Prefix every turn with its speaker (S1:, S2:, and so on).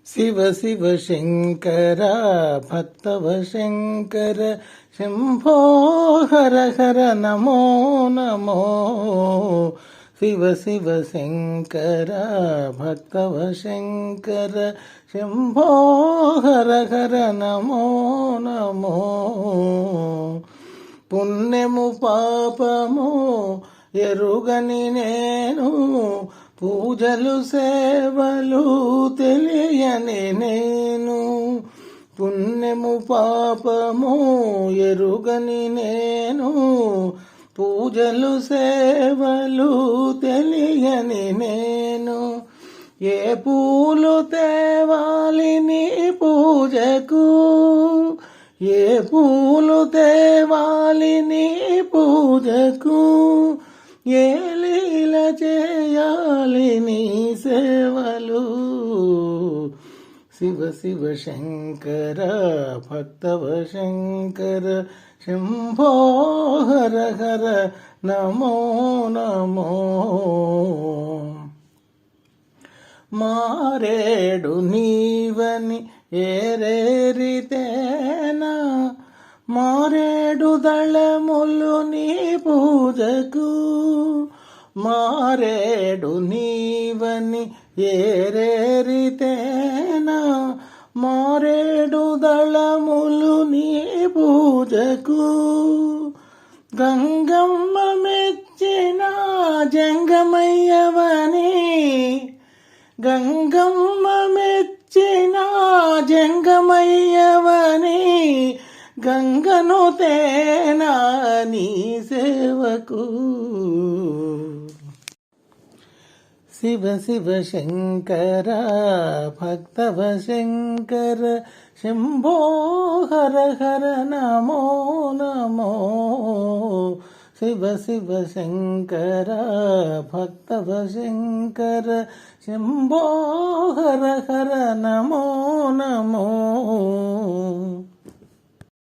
S1: శివ శివ శంకర భక్తవ శంకర శంభో హర హర నమో నమో. శివ శివ శంకర భక్తవ శంకర శంభో హర హర నమో నమో. పుణ్యము పాపము ఎరుగని నేను, పూజలు సేవలు తెలియని నేను. పుణ్యము పాపము ఎరుగని నేను, పూజలు సేవలు తెలియని నేను. ఏ పూలు తేవాలి నీ పూజకు, ఏ పూలు తేవాలి నీ పూజకు, ఏ లీల చేయాలి నీ సేవలు. శివ శివ శంకర భక్తవ శంకర శంభో హర హర నమో నమో. మారేడు నీవని ఏరేరితేనా, మారేడు దళములు నీ పూజకు. మారేడు నీవని ఏరేరితేనా, మారేడు దళములు నీ పూజకు. గంగమ్మ మెచ్చిన జంగమయ్యవని, గంగమ్మ మెచ్చిన జంగమయ్యవని, గంగను తేనా నీ సేవకు. శివ శివ శంకర భక్తవ శంకర శంభో హర హర నమో నమో. శివ శివ శంకర భక్తవ శంకర శంభో హర హర నమో